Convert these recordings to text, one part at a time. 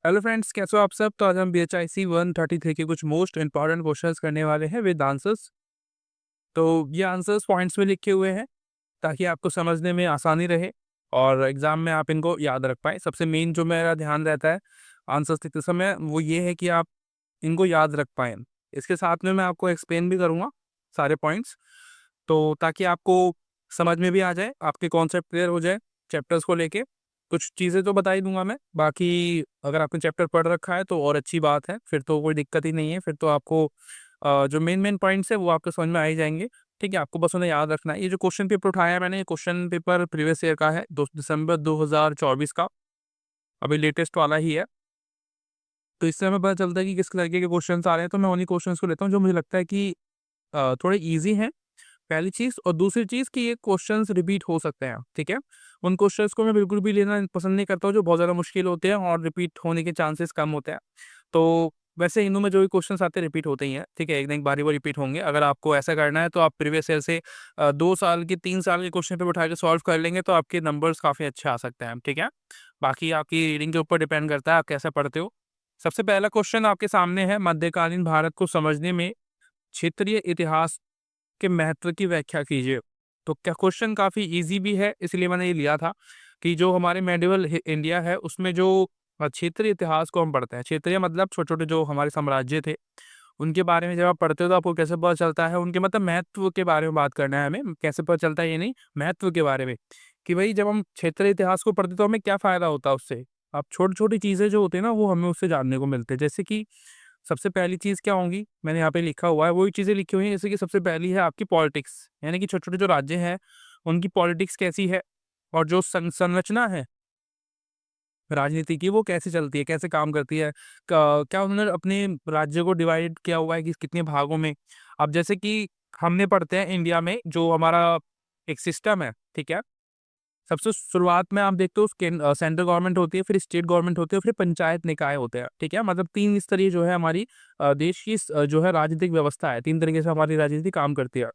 Hello friends, कैसे हो आप सब। तो आज हम BHIC 133 के कुछ मोस्ट इंपॉर्टेंट क्वेश्चंस करने वाले हैं विद आंसर्स। तो ये आंसर्स पॉइंट्स में लिखे हुए हैं ताकि आपको समझने में आसानी रहे और एग्जाम में आप इनको याद रख पाएँ। सबसे मेन जो मेरा ध्यान रहता है आंसर्स लिखते समय वो ये है कि आप इनको याद रख पाएँ। इसके साथ में मैं आपको एक्सप्लेन भी करूँगा सारे पॉइंट्स, तो ताकि आपको समझ में भी आ जाए, आपके कॉन्सेप्ट क्लियर हो जाए चैप्टर्स को लेके। कुछ चीज़ें तो बता ही दूँगा मैं, बाकी अगर आपने चैप्टर पढ़ रखा है तो और अच्छी बात है, फिर तो कोई दिक्कत ही नहीं है। फिर तो आपको जो मेन पॉइंट्स है वो आपको समझ में आ ही जाएँगे। ठीक है, आपको बस उन्हें याद रखना है। ये जो क्वेश्चन पेपर उठाया है मैंने, ये क्वेश्चन पेपर प्रीवियस ईयर का है, 2 दिसंबर 2024 का, अभी लेटेस्ट वाला ही है। तो इससे हमें पता चलता है कि किस तरीके के क्वेश्चंस आ रहे हैं, तो मैं उन्हीं क्वेश्चंस को लेता हूँ जो मुझे लगता है कि थोड़े ईज़ी हैं, पहली चीज़। और दूसरी चीज़ कि ये क्वेश्चंस रिपीट हो सकते हैं, ठीक है? उन क्वेश्चंस को मैं बिल्कुल भी लेना पसंद नहीं करता हूँ जो बहुत ज़्यादा मुश्किल होते हैं और रिपीट होने के चांसेस कम होते हैं। तो वैसे इनमें में जो भी क्वेश्चंस आते हैं रिपीट होते ही हैं, ठीक है? एक ना एक बारी वो रिपीट होंगे। अगर आपको ऐसा करना है तो आप प्रीवियस ईयर से 2 साल के 3 साल के क्वेश्चन पेपर उठा के सॉल्व कर लेंगे तो आपके नंबर्स काफ़ी अच्छे आ सकते हैं, ठीक है? बाकी आपकी रीडिंग के ऊपर डिपेंड करता है आप कैसे पढ़ते हो। सबसे पहला क्वेश्चन आपके सामने है, मध्यकालीन भारत को समझने में क्षेत्रीय इतिहास के महत्व की व्याख्या कीजिए। तो क्या क्वेश्चन काफ़ी ईज़ी भी है, इसलिए मैंने ये लिया था कि जो हमारे मेडिवल इंडिया है उसमें जो क्षेत्रीय इतिहास को हम पढ़ते हैं, क्षेत्रीय मतलब छोटे-छोटे जो हमारे साम्राज्य थे, उनके बारे में जब आप पढ़ते हो तो आपको कैसे पता चलता है, उनके मतलब महत्व के बारे में बात करना है हमें, कैसे पता चलता है ये नहीं, महत्व के बारे में, कि भई जब हम क्षेत्रीय इतिहास को पढ़ते हैं तो हमें क्या फ़ायदा होता है उससे। अब छोटी-छोटी चीज़ें जो होती हैं ना वो हमें उससे जानने को मिलते हैं। जैसे कि सबसे पहली चीज़ क्या होंगी, मैंने यहाँ पे लिखा हुआ है, वही चीज़ें लिखी हुई हैं। जैसे कि सबसे पहली है आपकी पॉलिटिक्स, यानी कि छोटे-छोटे जो राज्य हैं, उनकी पॉलिटिक्स कैसी है और जो संरचना है राजनीति की, वो कैसे चलती है, कैसे काम करती है। क्या उन्होंने अपने राज्य को डिवाइड किया हुआ है कि कितने भागों में। अब जैसे कि हमने पढ़ते हैं इंडिया में जो हमारा एक सिस्टम है, ठीक है? सबसे शुरुआत में आप देखते हो सेंट्रल गवर्नमेंट होती है, फिर स्टेट गवर्नमेंट होती है, फिर पंचायत निकाय होते हैं, ठीक है? मतलब 3 स्तरीय जो है हमारी देश की जो है राजनीतिक व्यवस्था है, 3 तरीके से हमारी राजनीति काम करती है।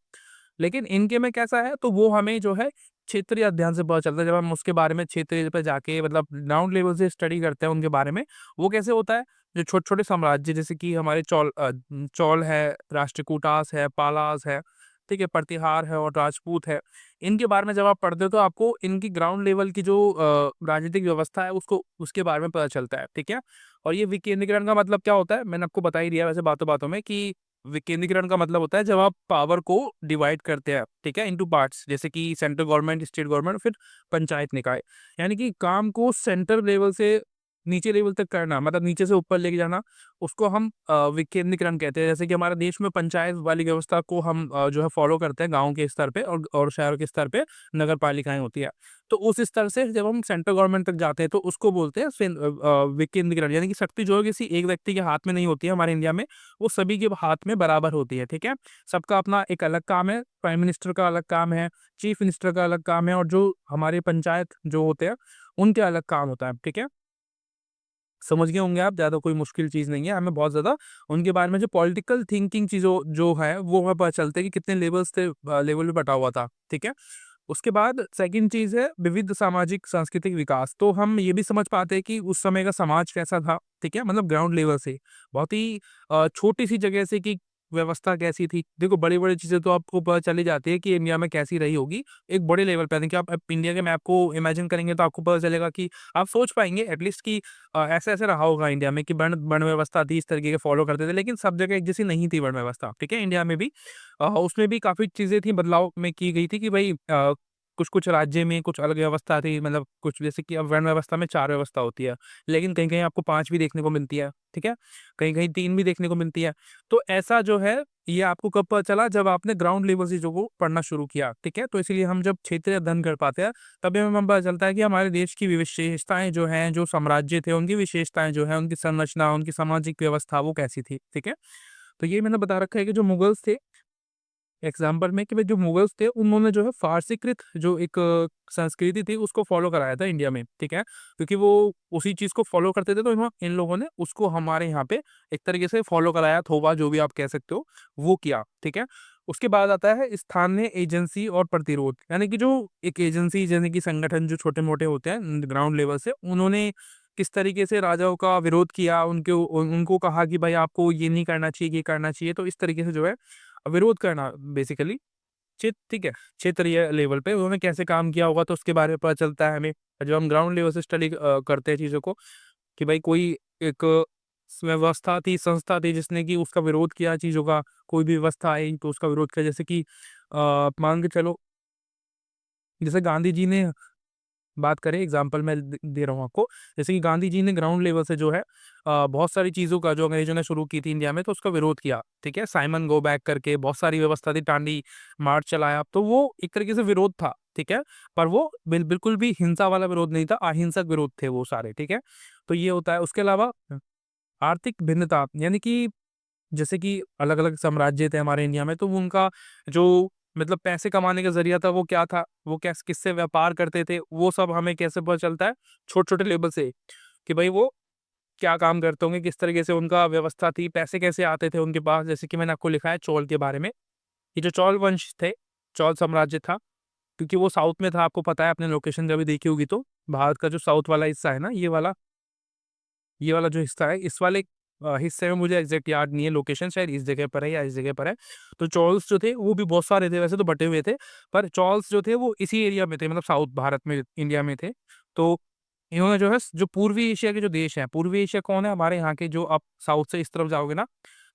लेकिन इनके में कैसा है, तो वो हमें जो है क्षेत्रीय अध्ययन से पता चलता है। जब हम उसके बारे में क्षेत्रीय पे जाके मतलब ग्राउंड लेवल से स्टडी करते हैं उनके बारे में, वो कैसे होता है, जो छोटे-छोटे साम्राज्य जैसे कि हमारे चौल है, राष्ट्रकूटास है, पालास है, ठीक है? प्रतिहार है और राजपूत है। इनके बारे में जब आप पढ़ते हो तो आपको इनकी ग्राउंड लेवल की जो राजनीतिक व्यवस्था है उसको उसके बारे में पता चलता है, ठीक है? और ये विकेंद्रीकरण का मतलब क्या होता है, मैंने आपको बता ही दिया वैसे बातों-बातों में कि विकेंद्रीकरण का मतलब होता है जब आप पावर को डिवाइड करते हैं, ठीक है? इंटू पार्ट्स, जैसे कि सेंट्रल गवर्नमेंट, स्टेट गवर्नमेंट, फिर पंचायत निकाय। यानी कि काम को सेंटर लेवल से नीचे लेवल तक करना, मतलब नीचे से ऊपर लेके जाना, उसको हम विकेंद्रीकरण कहते हैं। जैसे कि हमारे देश में पंचायत वाली व्यवस्था को हम जो है फॉलो करते हैं गाँव के स्तर पे और शहरों के स्तर पे नगर पालिकाएँ होती है। तो उस स्तर से जब हम सेंट्रल गवर्नमेंट तक जाते हैं तो उसको बोलते हैं विकेंद्रीकरण, यानी कि शक्ति जो है किसी एक व्यक्ति के हाथ में नहीं होती है हमारे इंडिया में, वो सभी के हाथ में बराबर होती है, ठीक है? सबका अपना एक अलग काम है, प्राइम मिनिस्टर का अलग काम है, चीफ मिनिस्टर का अलग काम है और जो हमारे पंचायत जो होते हैं, उनके अलग काम होता है, ठीक है? समझ गए होंगे आप, ज़्यादा कोई मुश्किल चीज़ नहीं है। हमें बहुत ज़्यादा उनके बारे में जो पॉलिटिकल थिंकिंग चीज़ों जो है, वो हमें पता चलता है कि कितने लेवल्स थे, लेवल पे बँटा हुआ था, ठीक है? उसके बाद सेकंड चीज़ है विविध सामाजिक सांस्कृतिक विकास। तो हम ये भी समझ पाते हैं कि उस समय का समाज कैसा था, ठीक है? मतलब ग्राउंड लेवल से, बहुत ही छोटी-सी जगह से कि व्यवस्था कैसी थी। देखो बड़ी-बड़ी चीज़ें तो आपको पता चल ही जाती है कि इंडिया में कैसी रही होगी। एक बड़े लेवल पे यानी कि आप इंडिया के मैप को इमेजिन करेंगे तो आपको पता चलेगा कि आप सोच पाएँगे एटलीस्ट कि ऐसे-ऐसे रहा होगा इंडिया में कि वर्ण व्यवस्था थी, इस तरीके के फॉलो करते थे, लेकिन सब जगह एक जैसी नहीं थी वर्ण व्यवस्था, ठीक है? इंडिया में भी उसमें भी काफ़ी चीज़ें थी, बदलाव में की गई थी कि भई कुछ-कुछ राज्य में कुछ अलग व्यवस्था थी, मतलब कुछ जैसे कि अब वर्ण व्यवस्था में 4 व्यवस्था होती है, लेकिन कहीं-कहीं आपको 5 भी देखने को मिलती है, ठीक है? कहीं-कहीं 3 भी देखने को मिलती है। तो ऐसा जो है, ये आपको कब पता चला जब आपने ग्राउंड लेवल से चीज़ों को पढ़ना शुरू किया, ठीक है? तो इसीलिए हम जब क्षेत्रीय अध्ययन कर पाते हैं, तभी हमें पता चलता है कि हमारे देश की विशेषताएँ जो हैं, जो साम्राज्य थे, उनकी विशेषताएँ जो हैं, उनकी संरचना, उनकी सामाजिक व्यवस्था वो कैसी थी, ठीक है? तो ये मैंने बता रखा है कि जो मुगल्स थे एग्ज़ाम्पल में, कि भाई जो मुगल्स थे उन्होंने जो है फ़ारसीकृत जो एक संस्कृति थी उसको फ़ॉलो कराया था इंडिया में, ठीक है? क्योंकि वो उसी चीज़ को फ़ॉलो करते थे तो इन लोगों ने उसको हमारे यहाँ पे एक तरीके से फ़ॉलो कराया, थोपा, जो भी आप कह सकते हो, वो किया, ठीक है? उसके बाद आता है स्थानीय एजेंसी और प्रतिरोध, यानी कि जो एक एजेंसी यानी कि संगठन जो छोटे-मोटे होते हैं ग्राउंड लेवल से, उन्होंने किस तरीके से राजाओं का विरोध किया, उनको कहा कि भाई आपको ये नहीं करना चाहिए, ये करना चाहिए। तो इस तरीके से जो है विरोध करना बेसिकली ठीक है, क्षेत्रीय लेवल पे उन्होंने कैसे काम किया होगा तो उसके बारे में पता चलता है हमें। जब हम ग्राउंड लेवल से स्टडी करते हैं चीज़ों को कि भाई कोई एक व्यवस्था थी, संस्था थी जिसने कि उसका विरोध किया चीज़ों का, कोई भी व्यवस्था आई तो उसका विरोध किया। जैसे कि मान के चलो, जैसे गांधी जी ने बात करें, एग्जाम्पल मैं दे रहा हूँ आपको। जैसे कि गांधी जी ने ग्राउंड लेवल से जो है बहुत सारी चीज़ों का जो अंग्रेजों ने शुरू की थी इंडिया में तो उसका विरोध किया। ठीक है, साइमन गो बैक करके बहुत सारी व्यवस्था थी, डांडी मार्च चलाया, तो वो एक तरीके से विरोध था। ठीक है, पर वो बिल्कुल भी हिंसा वाला विरोध नहीं था, अहिंसक विरोध थे वो सारे। ठीक है, तो ये होता है। उसके अलावा आर्थिक भिन्नता, यानी कि जैसे कि अलग-अलग साम्राज्य थे हमारे इंडिया में, तो वो उनका जो मतलब पैसे कमाने का ज़रिया था, वो क्या था? वो किससे व्यापार करते थे? वो सब हमें कैसे पता चलता है? छोटे-छोटे लेवल से, कि भई वो क्या काम करते होंगे, किस तरीके से उनका व्यवस्था थी, पैसे कैसे आते थे उनके पास। जैसे कि मैंने आपको लिखा है चोल के बारे में। ये जो चोल वंश थे, चोल साम्राज्य था, क्योंकि वो साउथ में था, आपको पता है, आपने लोकेशन कभी देखी होगी तो। भारत का जो साउथ वाला हिस्सा है ना, ये वाला जो हिस्सा है, इस वाले हिस्से में मुझे एग्ज़ैक्ट याद नहीं है लोकेशन, शायद इस जगह पर है या इस जगह पर है। तो चॉल्स जो थे वो भी बहुत सारे थे, वैसे तो बँटे हुए थे, पर चॉल्स जो थे वो इसी एरिया में थे, मतलब साउथ भारत में, इंडिया में थे। तो इन्होंने जो है जो पूर्वी एशिया के जो देश हैं, पूर्वी एशिया कौन है? हमारे यहाँ के, जो आप साउथ से इस तरफ जाओगे ना,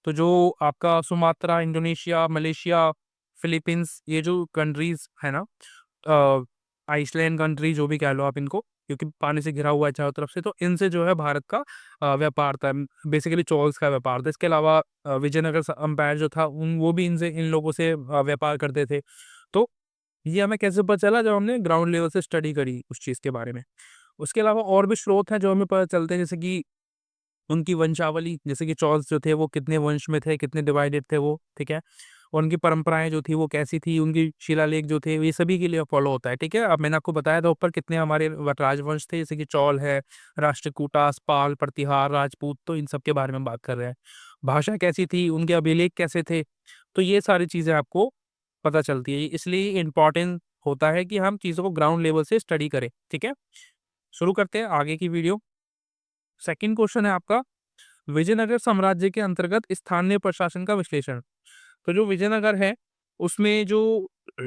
तो जो आपका सुमात्रा, इंडोनेशिया, मलेशिया, फिलीपींस, ये जो कंट्रीज़ है ना, आइसलैंड कंट्री जो भी कह लो आप इनको, क्योंकि पानी से घिरा हुआ है चारों तरफ से, तो इनसे जो है भारत का व्यापार था। बेसिकली चॉल्स का व्यापार था। इसके अलावा विजयनगर एम्पायर जो था, वो भी इन लोगों से व्यापार करते थे। तो ये हमें कैसे पता चला? जब हमने ग्राउंड लेवल से स्टडी करी उस चीज़ के बारे में। उसके अलावा और भी स्रोत हैं जो हमें पता चलते हैं, जैसे कि उनकी वंशावली, जैसे कि चॉल्स जो थे वो कितने वंश में थे, कितने डिवाइडेड थे वो, ठीक है? और उनकी परंपराएँ जो थी वो कैसी थी, उनकी शिलालेख जो थे, ये सभी के लिए फॉलो होता है, ठीक है? अब मैंने आपको बताया था ऊपर कितने हमारे राजवंश थे, जैसे कि चौल है, राष्ट्रकूटास, पाल, प्रतिहार, राजपूत, तो इन सब के बारे में बात कर रहे हैं। भाषा कैसी थी, उनके अभिलेख कैसे थे, तो ये सारी चीज़ें आपको पता चलती है। इसलिए इम्पोर्टेंट होता है कि हम चीज़ों को ग्राउंड लेवल से स्टडी करें, ठीक है? शुरू करते हैं आगे की वीडियो। सेकंड क्वेश्चन है आपका, विजयनगर साम्राज्य के अंतर्गत स्थानीय प्रशासन का विश्लेषण। तो जो विजयनगर है, उसमें जो अ,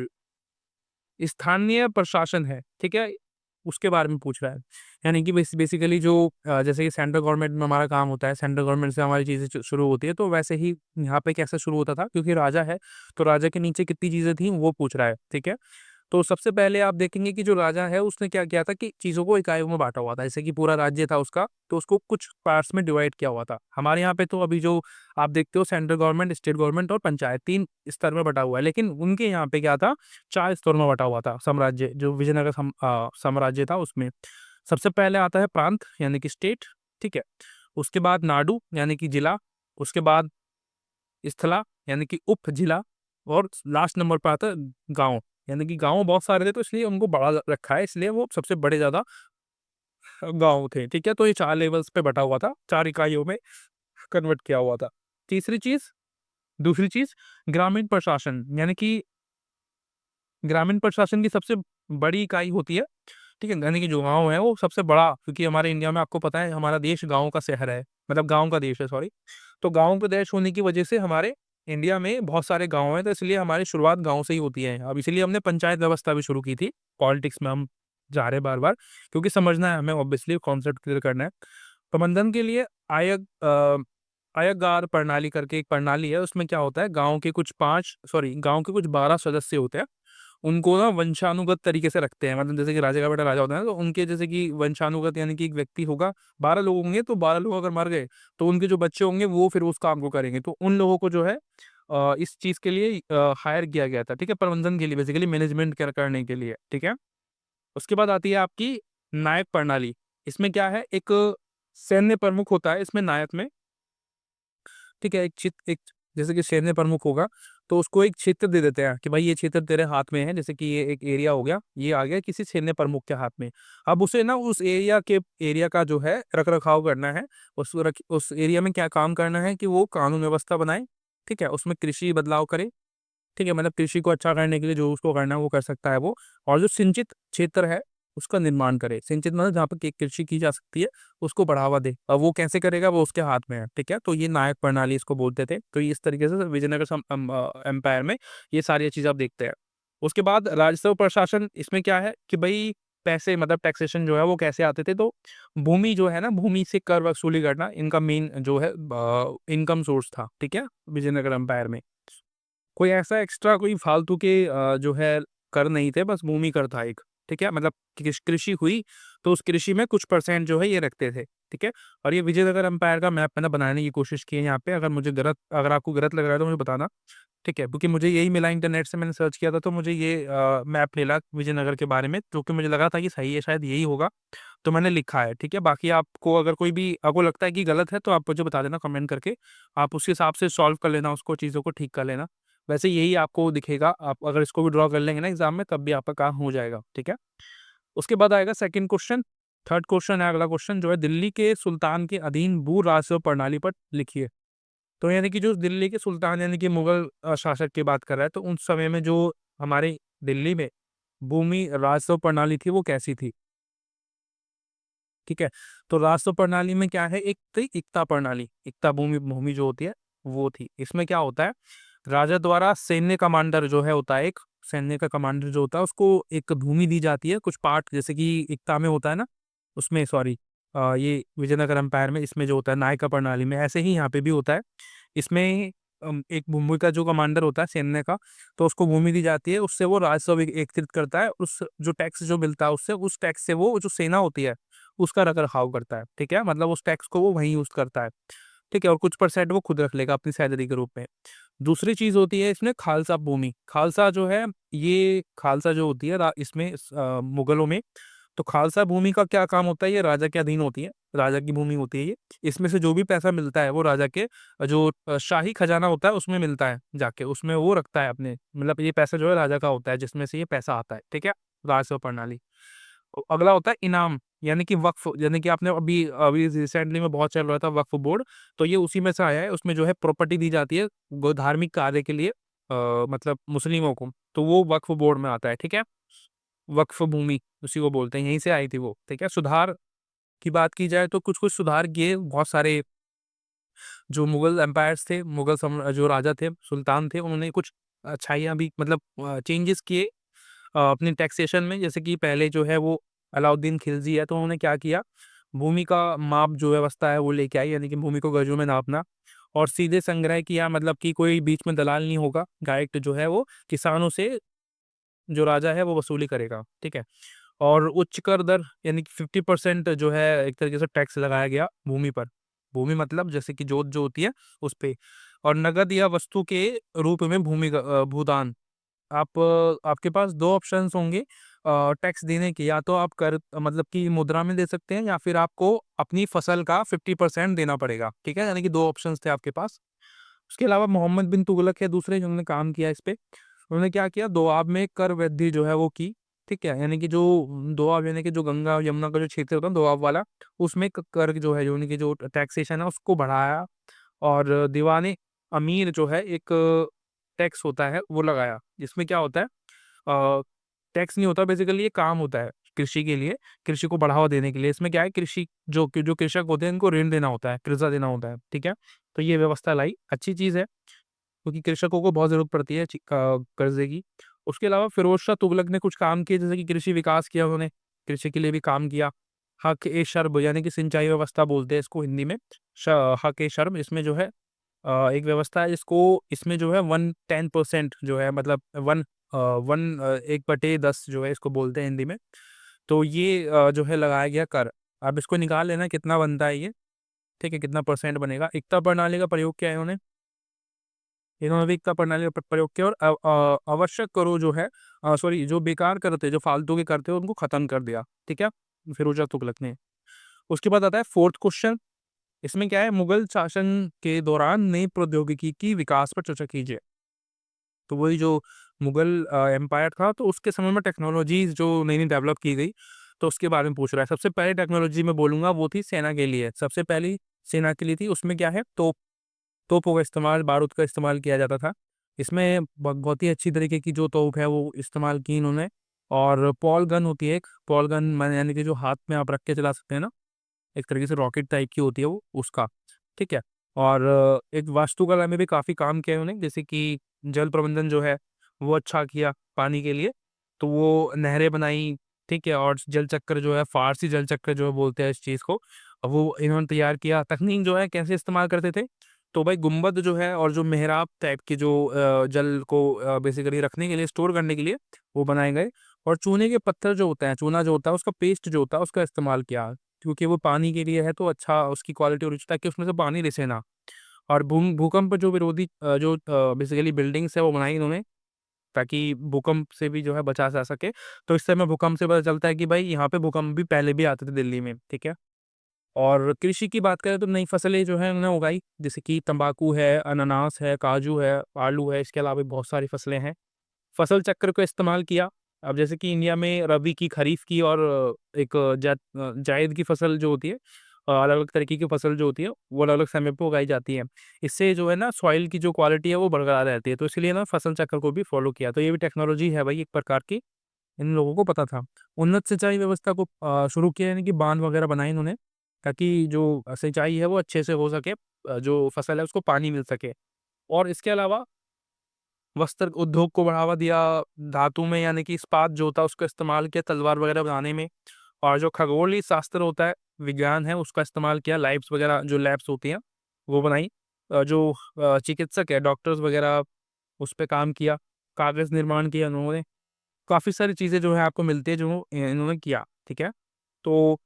स्थानीय प्रशासन है, ठीक है? उसके बारे में पूछ रहा है। यानी कि बेसिकली जो जैसे कि सेंट्रल गवर्नमेंट में हमारा काम होता है, सेंट्रल गवर्नमेंट से हमारी चीज़ें शुरू होती है, तो वैसे ही यहाँ पे कैसे शुरू होता था, क्योंकि राजा है, तो राजा के नीचे कितनी चीज़ें थी, वो पूछ रहा है, ठीक है? तो सबसे पहले आप देखेंगे कि जो राजा है उसने क्या किया था कि चीज़ों को इकाइयों में बाँटा हुआ था। जैसे कि पूरा राज्य था उसका, तो उसको कुछ पार्ट्स में डिवाइड किया हुआ था। हमारे यहाँ पे तो अभी जो आप देखते हो सेंट्रल गवर्नमेंट, स्टेट गवर्नमेंट और पंचायत 3 स्तर में बँटा हुआ है। लेकिन उनके यहाँ पे क्या था, 4 स्तर में बँटा हुआ था साम्राज्य, जो विजयनगर साम्राज्य था उसमें। सबसे पहले आता है प्रांत यानी कि स्टेट, ठीक है? उसके बाद नाडु यानी कि जिला, उसके बाद स्थला यानी कि उप-जिला, और लास्ट नंबर पे आता है गाँव। यानी कि गाँव बहुत सारे थे तो इसलिए उनको बड़ा रखा है, इसलिए वो सबसे बड़े ज़्यादा गाँव थे, ठीक है? तो ये 4 लेवल्स पे बँटा हुआ था, 4 इकाइयों में कन्वर्ट किया हुआ था। तीसरी चीज़ दूसरी चीज़ ग्रामीण प्रशासन, यानी कि ग्रामीण प्रशासन की सबसे बड़ी इकाई होती है, ठीक है? यानी कि जो गाँव है वो सबसे बड़ा, क्योंकि हमारे इंडिया में आपको पता है हमारा देश गाँव का शहर है, मतलब गाँव का देश है, सॉरी। तो गाँव का देश होने की वजह से हमारे इंडिया में बहुत सारे गाँव हैं, तो इसलिए हमारी शुरुआत गाँव से ही होती है। अब इसीलिए हमने पंचायत व्यवस्था भी शुरू की थी। पॉलिटिक्स में हम जा रहे हैं बार-बार, क्योंकि समझना है हमें, ऑब्वियसली कॉन्सेप्ट क्लियर करना है। प्रबंधन के लिए आयगार प्रणाली करके एक प्रणाली है, उसमें क्या होता है, गाँव के कुछ 12 सदस्य होते हैं। उनको ना वंशानुगत तरीके से रखते हैं, मतलब जैसे कि राजा का बेटा राजा होता है ना, तो उनके जैसे कि वंशानुगत, यानी कि एक व्यक्ति होगा, 12 लोग होंगे, तो 12 लोग अगर मर गए, तो उनके जो बच्चे होंगे वो फिर उस काम को करेंगे। तो उन लोगों को जो है इस चीज़ के लिए हायर किया गया था, ठीक है? प्रबंधन के लिए, बेसिकली मैनेजमेंट करने के लिए, ठीक है? उसके बाद आती है आपकी नायक प्रणाली। इसमें क्या है, एक सैन्य प्रमुख होता है इसमें, नायक में, ठीक है? एक जैसे कि सैन्य प्रमुख होगा, तो उसको एक क्षेत्र दे देते हैं कि भाई ये क्षेत्र तेरे हाथ में है, जैसे कि ये एक एरिया हो गया, ये आ गया किसी सैन्य प्रमुख के हाथ में। अब उसे ना उस एरिया का जो है रख-रखाव करना है, उस एरिया में क्या काम करना है कि वो कानून व्यवस्था बनाए, ठीक है? उसमें कृषि बदलाव करे, ठीक है? मतलब कृषि को अच्छा करने के लिए जो उसको करना है वो कर सकता है वो। और जो सिंचित क्षेत्र है, उसका निर्माण करे। सिंचित मतलब जहाँ पे कृषि की जा सकती है उसको बढ़ावा दे। अब वो कैसे करेगा वो उसके हाथ में है, ठीक है। तो ये नायक प्रणाली इसको बोलते थे। तो इस तरीके से विजयनगर एम्पायर में ये सारी चीज़ आप देखते हैं। उसके बाद राजस्व प्रशासन, इसमें क्या है कि भाई पैसे मतलब टैक्सेशन जो है वो कैसे आते थे, तो भूमि जो है ना, भूमि से कर वसूली करना इनका मेन जो है इनकम सोर्स था, ठीक है, विजयनगर एम्पायर में। कोई ऐसा एक्स्ट्रा कोई फालतू के जो है कर नहीं थे, बस भूमि कर था एक, ठीक है। मतलब कृषि हुई तो उस कृषि में कुछ परसेंट जो है ये रखते थे, ठीक है। और ये विजयनगर एम्पायर का मैप मैंने बनाने की कोशिश की है यहाँ पे। अगर आपको गलत लग रहा है तो मुझे बताना, ठीक है, क्योंकि मुझे यही मिला इंटरनेट से, मैंने सर्च किया था तो मुझे ये मैप मिला विजयनगर के बारे में, जो कि मुझे लगा था कि सही है, शायद यही होगा, तो मैंने लिखा है, ठीक है। बाकी आपको अगर कोई भी आपको लगता है कि गलत है तो आप मुझे बता देना कमेंट करके, आप उसके हिसाब से सॉल्व कर लेना, उसको चीज़ों को ठीक कर लेना। वैसे यही आपको दिखेगा, आप अगर इसको भी ड्रॉ कर लेंगे ना एग्जाम में तब भी आपका काम हो जाएगा, ठीक है। उसके बाद आएगा सेकंड क्वेश्चन। थर्ड क्वेश्चन है अगला क्वेश्चन, जो है दिल्ली के सुल्तान के अधीन भू राजस्व प्रणाली पर लिखिए। तो यानी कि जो दिल्ली के सुल्तान यानी कि मुगल शासक की बात कर रहा है, तो उस समय में जो हमारे दिल्ली में भूमि राजस्व प्रणाली थी वो कैसी थी, ठीक है। तो राजस्व प्रणाली में क्या है, एक थी इक्ता प्रणाली, इक्ता भूमि भूमि जो होती है वो थी। इसमें क्या होता है, राजा द्वारा सैन्य कमांडर जो है होता है, एक सैन्य का कमांडर जो होता है उसको एक भूमि दी जाती है, कुछ पार्ट जैसे कि इक्ता में होता है ना, उसमें सॉरी ये विजयनगर एम्पायर में इसमें जो होता है नायका प्रणाली में, ऐसे ही यहाँ पे भी होता है। इसमें एक भूमि का जो कमांडर होता है सैन्य का, तो उसको भूमि दी जाती है, उससे वो राजस्व एकत्रित करता है, उस जो टैक्स जो मिलता है उससे, उस टैक्स से वो जो सेना होती है उसका रख-रखाव करता है, ठीक है। मतलब उस टैक्स को वो वहीं यूज़ करता है, ठीक है, और कुछ परसेंट वो खुद रख लेगा अपनी सैलरी के रूप में। दूसरी चीज़ होती है इसमें खालसा भूमि। खालसा जो है, ये खालसा जो होती है इसमें मुगलों में, तो खालसा भूमि का क्या काम होता है, ये राजा के अधीन होती है, राजा की भूमि होती है ये। इसमें से जो भी पैसा मिलता है वो राजा के जो शाही खजाना होता है उसमें मिलता है जाके, उसमें वो रखता है अपने, मतलब ये पैसा जो है राजा का होता है जिसमें से ये पैसा आता है, ठीक है, राजस्व प्रणाली। अगला होता है इनाम, यानी कि वक्फ, यानी कि आपने अभी अभी रिसेंटली में बहुत चल रहा था वक्फ बोर्ड, तो ये उसी में से आया है। उसमें जो है प्रॉपर्टी दी जाती है धार्मिक कार्य के लिए, मतलब मुस्लिमों को, तो वो वक्फ बोर्ड में आता है, ठीक है। वक्फ भूमि उसी को बोलते हैं, यहीं से आई थी वो, ठीक है। सुधार की बात की जाए तो कुछ कुछ सुधार किए बहुत सारे, जो मुगल एम्पायर्स थे, जो राजा थे, सुल्तान थे, उन्होंने कुछ अच्छाइयाँ भी मतलब चेंजेस किए अपनी टैक्सेशन में। जैसे कि पहले जो है वो अलाउद्दीन खिलजी है, तो उन्होंने क्या किया, भूमि का माप जो व्यवस्था है वो लेके आई, यानी कि भूमि को गजों में नापना, और सीधे संग्रह किया, मतलब कि कोई बीच में दलाल नहीं होगा, डायरेक्ट जो है वो किसानों से जो राजा है वो वसूली करेगा, ठीक है। और उच्च कर दर, यानी कि 50% जो है एक तरीके से टैक्स लगाया गया भूमि पर। भूमि मतलब जैसे कि जोत जो होती है उस पे। और नगद या वस्तु के रूप में भूदान। आपके पास 2 ऑप्शंस होंगे टैक्स देने के, या तो आप कर मतलब कि मुद्रा में दे सकते हैं, या फिर आपको अपनी फसल का 50% देना पड़ेगा, ठीक है। यानी कि 2 ऑप्शंस थे आपके पास। उसके अलावा मोहम्मद बिन तुगलक है दूसरे जिन्होंने काम किया इस पे। उन्होंने क्या किया, दोआब में कर वृद्धि जो है वो की, ठीक है। यानी कि जो दोआब यानी कि जो गंगा और यमुना का जो क्षेत्र होता है दोआब वाला, उसमें कर जो है, जो उनकी जो टैक्सेशन है उसको बढ़ाया। और दीवाने अमीर जो है एक टैक्स होता है वो लगाया, जिसमें क्या होता है, टैक्स नहीं होता, बेसिकली ये काम होता है कृषि के लिए, कृषि को बढ़ावा देने के लिए। इसमें क्या है, कृषि जो कृषक होते हैं इनको ऋण देना होता है, कर्जा देना होता है, ठीक है। तो ये व्यवस्था लाई, अच्छी चीज़ है, क्योंकि कृषकों को बहुत ज़रूरत पड़ती है कर्जे की। उसके अलावा फिरोज शाह तुगलक ने कुछ काम किए, जैसे कि कृषि विकास किया उन्होंने, कृषि के लिए भी काम किया। हक ए शर्ब, यानी कि सिंचाई व्यवस्था बोलते हैं इसको हिंदी में, हक ए शर्ब, इसमें जो है एक व्यवस्था है जिसको, इसमें जो है 110% जो है, मतलब 1/10 जो है इसको बोलते हैं हिंदी में। तो ये जो है लगाया गया कर। आप इसको निकाल लेना कितना बनता है ये, ठीक है, कितना परसेंट बनेगा। एकता प्रणाली का प्रयोग किया है इन्होंने, इन्होंने भी एकता प्रणाली का प्रयोग किया, और आवश्यक करो जो है, सॉरी, जो बेकार करते, जो फालतू के करते उनको खत्म कर दिया, ठीक है, फिरोज तुगलक ने। उसके बाद आता है फोर्थ क्वेश्चन। इसमें क्या है, मुगल शासन के दौरान नई प्रौद्योगिकी की विकास पर चर्चा कीजिए। तो वही जो मुगल एम्पायर था, तो उसके समय में टेक्नोलॉजीज जो नई नई डेवलप की गई, तो उसके बारे में पूछ रहा है। सबसे पहले टेक्नोलॉजी में बोलूंगा वो थी सेना के लिए, सबसे पहली सेना के लिए थी। उसमें क्या है, तो तोपों का इस्तेमाल, बारूद का इस्तेमाल किया जाता था। इसमें बहुत ही अच्छी तरीके की जो तोप है वो इस्तेमाल की इन्होंने। और पॉल गन होती है एक, पॉल गन मैंने यानी कि जो हाथ में आप रख के चला सकते हैं ना, एक तरीके से रॉकेट टाइप की होती है वो, उसका। ठीक है। और एक वास्तुकला में भी काफ़ी काम किया है उन्होंने, जैसे कि जल प्रबंधन जो है वो अच्छा किया पानी के लिए, तो वो नहरें बनाई। ठीक है। और जल चक्र जो है, फारसी जल चक्र जो बोलते हैं इस चीज़ को, वो इन्होंने तैयार किया। तकनीक जो है कैसे इस्तेमाल करते थे, तो भाई गुम्बद जो है और जो मेहराब टाइप के जो जल को बेसिकली रखने के लिए, स्टोर करने के लिए वो बनाए गए। और चूने के पत्थर जो होते हैं, चूना जो होता है उसका पेस्ट जो होता है उसका इस्तेमाल किया, क्योंकि वो पानी के लिए है तो अच्छा उसकी क्वालिटी होनी चाहिए ताकि उसमें से पानी रिसे ना। और भूकंप जो विरोधी जो बेसिकली बिल्डिंग्स है वो बनाई इन्होंने, ताकि भूकंप से भी जो है बचा जा सके। तो इस समय भूकंप से पता चलता है कि भाई यहाँ पे भूकंप भी पहले भी आते थे दिल्ली में। ठीक है। और कृषि की बात करें तो नई फसलें जो है उन्होंने उगाई, जैसे कि तंबाकू है, अनानास है, काजू है, आलू है, इसके अलावा भी बहुत सारी फसलें हैं। फसल चक्र का इस्तेमाल किया। अब जैसे कि इंडिया में रबी की, खरीफ की और एक जायद की फसल जो होती है, अलग-अलग तरीके की फसल जो होती है, वो अलग-अलग समय पे उगाई जाती है। इससे जो है ना सॉइल की जो क्वालिटी है वो बरकरार रहती है, तो इसलिए ना फसल चक्र को भी फॉलो किया। तो ये भी टेक्नोलॉजी है भाई एक प्रकार की, इन लोगों को पता था। उन्नत सिंचाई व्यवस्था को शुरू किया, यानी कि बांध वगैरह बनाए इन्होंने, ताकि जो सिंचाई है वो अच्छे से हो सके, जो फसल है उसको पानी मिल सके। और इसके अलावा वस्त्र उद्योग को बढ़ावा दिया, धातु में यानी कि इस्पात जो होता है उसका इस्तेमाल किया तलवार वगैरह बनाने में। और जो खगोलीय शास्त्र होता है, विज्ञान है, उसका इस्तेमाल किया, लाइव्स वगैरह जो लैब्स होती हैं वो बनाई। जो चिकित्सक है, डॉक्टर्स वगैरह, उस पे काम किया। कागज़ निर्माण किया उन्होंने। काफ़ी सारी चीज़ें जो है आपको मिलती है जो इन्होंने किया। ठीक है। तो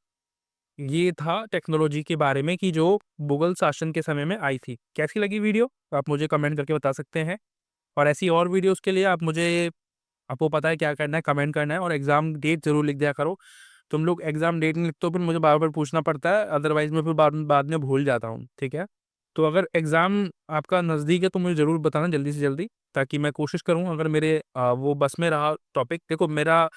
ये था टेक्नोलॉजी के बारे में कि जो मुगल शासन के समय में आई थी। कैसी लगी वीडियो? आप मुझे कमेंट करके बता सकते हैं। और ऐसी और वीडियोज़ के लिए आप मुझे, आपको पता है क्या करना है, कमेंट करना है और एग्ज़ाम डेट ज़रूर लिख दिया करो। तुम लोग एग्ज़ाम डेट नहीं लिखते हो, फिर मुझे बार-बार पूछना पड़ता है, अदरवाइज़ मैं फिर बाद में भूल जाता हूँ, ठीक है? तो अगर एग्ज़ाम आपका नज़दीक है तो मुझे ज़रूर बताना जल्दी से जल्दी, ताकि मैं कोशिश करूँ, अगर मेरे वो बस में रहा टॉपिक, देखो मेरा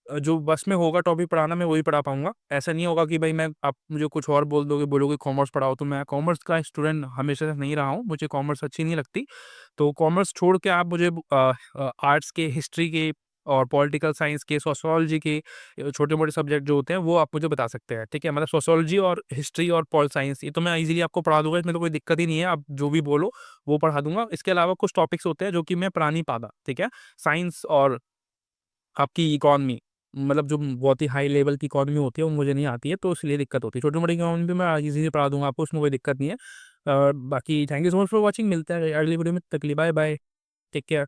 जो बस में होगा टॉपिक पढ़ाना मैं वही पढ़ा पाऊँगा। ऐसा नहीं होगा कि भाई मैं, आप मुझे कुछ और बोल दोगे, बोलोगे कॉमर्स पढ़ाओ, तो मैं कॉमर्स का स्टूडेंट हमेशा से नहीं रहा हूँ, मुझे कॉमर्स अच्छी नहीं लगती। तो कॉमर्स छोड़ के आप मुझे आर्ट्स के, हिस्ट्री के और पॉलिटिकल साइंस के, सोशियोलॉजी के छोटे-मोटे सब्जेक्ट जो होते हैं वो आप मुझे बता सकते हैं, ठीक है? मतलब सोशियोलॉजी और हिस्ट्री और पॉल साइंस ये तो मैं ईज़िली आपको पढ़ा दूँगा, इसमें तो कोई दिक्कत ही नहीं है, आप जो भी बोलो वो पढ़ा दूँगा। इसके अलावा कुछ टॉपिक्स होते हैं जो कि मैं पढ़ा नहीं पाता, ठीक है? साइंस और आपकी इकॉनमी, मतलब जो बहुत ही हाई लेवल की इकॉनमी होती है वो मुझे नहीं आती है, तो इसलिए दिक्कत होती है। छोटी-मोटी इकॉनमी भी मैं ईज़िली पढ़ा दूँगा आपको, उसमें कोई दिक्कत नहीं है। बाकी thank you so much for watching, मिलते हैं अगली वीडियो में, तब तक के लिए बाय-बाय, टेक केयर।